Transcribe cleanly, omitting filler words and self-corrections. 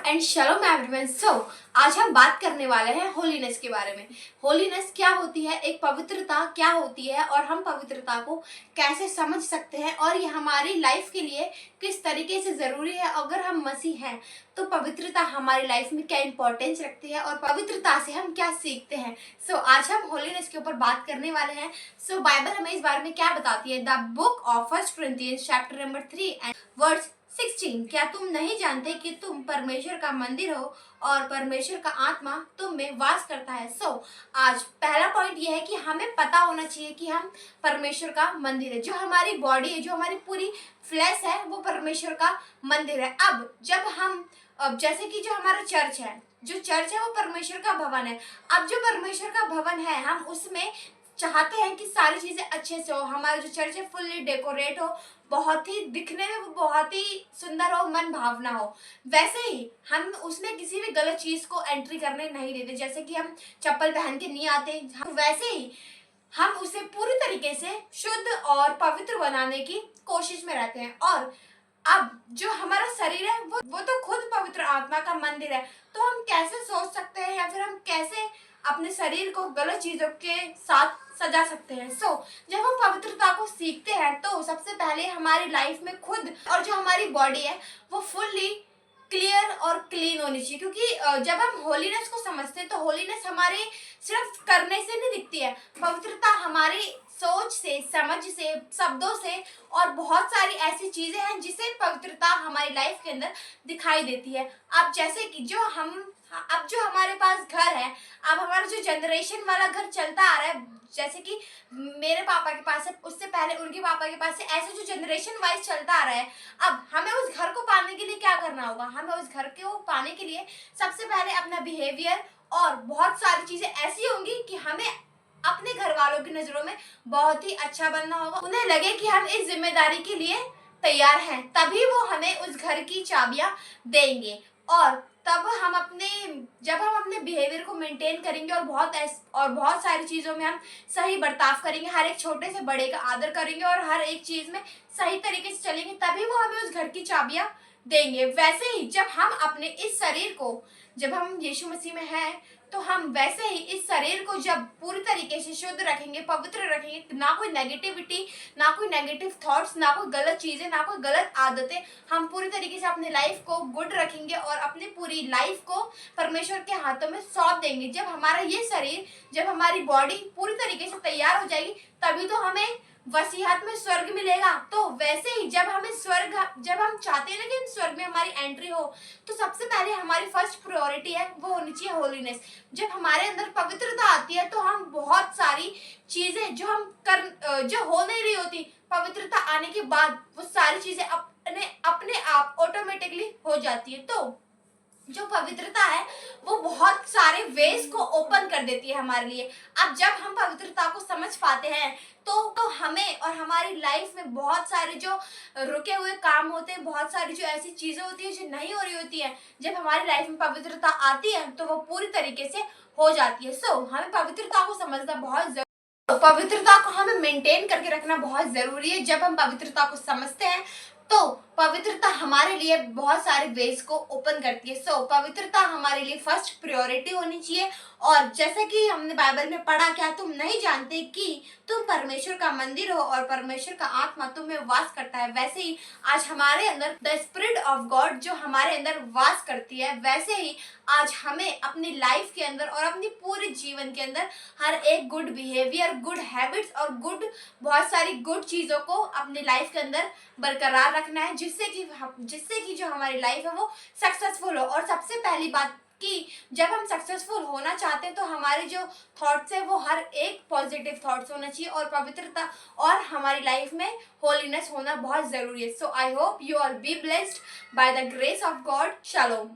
And शलोम everyone. आज हम बात करने वाले हैं होलीनेस के बारे में। होलीनेस क्या होती है, एक पवित्रता क्या होती है और हम पवित्रता को कैसे समझ सकते हैं और ये हमारी लाइफ के लिए किस तरीके से ज़रूरी है। अगर हम मसीह हैं तो पवित्रता हमारी लाइफ में क्या इंपॉर्टेंस रखती है और पवित्रता से हम क्या सीखते हैं। आज हम होलीनेस के ऊपर बात करने वाले हैं। बाइबल हमें इस बारे में क्या बताती है। The book of 1 Corinthians chapter number 3 and verse 16। क्या तुम नहीं जानते कि तुम परमेश्वर का मंदिर हो और परमेश्वर का आत्मा तुम में वास करता है। आज पहला पॉइंट ये है कि हमें पता होना चाहिए कि हम परमेश्वर का मंदिर है। जो हमारी बॉडी है, जो हमारी पूरी फ्लैश है, वो परमेश्वर का मंदिर है। अब जैसे कि जो हमारा चर्च है, वो परमेश्वर का भवन है। अब जो परमेश्वर का भवन है, हम उसमें चाहते हैं कि सारी चीजें अच्छे से हो। हमारा जो चर्च है फुल्ली डेकोरेट हो, बहुत ही दिखने में वो बहुत ही सुंदर हो, मन भावना हो। वैसे ही हम उसमें किसी भी गलत चीज को एंट्री करने नहीं देते। जैसे कि हम चप्पल पहन के नहीं आते, वैसे ही हम उसे पूरी तरीके से शुद्ध और पवित्र बनाने की कोशिश में रहते हैं। और अब जो हमारा शरीर है वो तो खुद पवित्र आत्मा का मंदिर है। तो हम कैसे सोच सकते हैं या फिर हम कैसे अपने शरीर को गलत चीजों के साथ सजा सकते हैं। जब हम पवित्रता को सीखते हैं तो सबसे पहले हमारी लाइफ में खुद और जो हमारी बॉडी है वो फुल्ली क्लियर और क्लीन होनी चाहिए। क्योंकि जब हम होलीनेस को समझते हैं तो होलीनेस हमारे सिर्फ करने से नहीं दिखती है। पवित्रता हमारी सोच से, समझ से, शब्दों से और बहुत सारी ऐसी चीजें हैं जिसे पवित्रता हमारी लाइफ के अंदर दिखाई देती है। अब जैसे कि जो हमारे पास घर है, अब हमारा जो जनरेशन वाला घर चलता आ रहा है, जैसे कि मेरे पापा के पास है, उससे पहले उनके पापा के पास है, ऐसे जो जनरेशन वाइज चलता आ रहा है। अब हमें उस घर को पाने के लिए क्या करना होगा? हमें उस घर को पाने के लिए सबसे पहले अपना बिहेवियर और बहुत सारी चीजें ऐसी होंगी कि हमें अपने घर वालों की नजरों में बहुत ही अच्छा बनना होगा। उन्हें लगे कि हम इस जिम्मेदारी के लिए तैयार हैं, तभी वो हमें उस घर की चाबियां देंगे। और तब जब हम अपने बिहेवियर को मेंटेन करेंगे और बहुत सारी चीज़ों में हम सही बर्ताव करेंगे, हर एक छोटे से बड़े का आदर करेंगे और हर एक चीज़ में सही तरीके से चलेंगे, तभी वो हमें उस घर की चाबियां देंगे। वैसे ही जब हम यीशु मसीह में हैं तो हम वैसे ही इस शरीर को जब पूरी तरीके से शुद्ध रखेंगे, पवित्र रखेंगे, ना कोई नेगेटिविटी, ना कोई नेगेटिव थॉट्स, ना कोई गलत चीजें, ना कोई गलत आदतें, हम पूरी तरीके से अपनी लाइफ को गुड रखेंगे और अपनी पूरी लाइफ को परमेश्वर के हाथों में सौंप देंगे। जब हमारी बॉडी पूरी तरीके से तैयार हो जाएगी, तभी तो हमें वसीयत में स्वर्ग मिलेगा। तो वैसे ही जब हम चाहते हैं ना कि स्वर्ग में हमारी एंट्री हो, तो सबसे पहले हमारी फर्स्ट प्रायोरिटी है वो होनी चाहिए होलीनेस। जब हमारे अंदर पवित्रता आती है तो हम बहुत सारी चीजें जो हो नहीं रही होती, पवित्रता आने के बाद वो सारी चीजें अपने आप ऑटोमेटिकली हो जाती है। तो जो पवित्रता है वो बहुत सारे वेज को ओपन कर देती है हमारे लिए। अब जब हम पवित्रता को समझ पाते हैं तो हमें और हमारी लाइफ में बहुत सारे जो रुके हुए काम होते हैं, बहुत सारी जो ऐसी चीजें होती है जो नहीं हो रही होती है, जब हमारी लाइफ में पवित्रता आती है तो वो पूरी तरीके से हो जाती है। हमें पवित्रता को समझना बहुत जरूरी, पवित्रता को हमें मेंटेन करके रखना बहुत जरूरी है। जब हम पवित्रता को समझते हैं तो पवित्रता हमारे लिए बहुत सारे वेज को ओपन करती है। पवित्रता हमारे लिए फर्स्ट प्रायोरिटी होनी चाहिए। और जैसे कि हमने बाइबल में पढ़ा, क्या तुम नहीं जानते कि तुम परमेश्वर का मंदिर हो और परमेश्वर का आत्मा तुम में वास करता है। वैसे ही आज हमारे अंदर द स्पिरिट ऑफ गॉड जो हमारे अंदर वास करती है, वैसे ही आज हमें अपनी लाइफ के अंदर और अपनी पूरे जीवन के अंदर हर एक गुड बिहेवियर, गुड हैबिट्स और बहुत सारी गुड चीज़ों को अपनी लाइफ के अंदर बरकरार रखना है, जिससे कि जो हमारी लाइफ है वो सक्सेसफुल हो। और सबसे पहली बात कि जब हम सक्सेसफुल होना चाहते हैं तो हमारे जो थॉट्स है वो हर एक पॉजिटिव थॉट्स होना चाहिए और पवित्रता और हमारी लाइफ में होलीनेस होना बहुत ज़रूरी है। I hope you R be blessed by the grace of God. Shalom.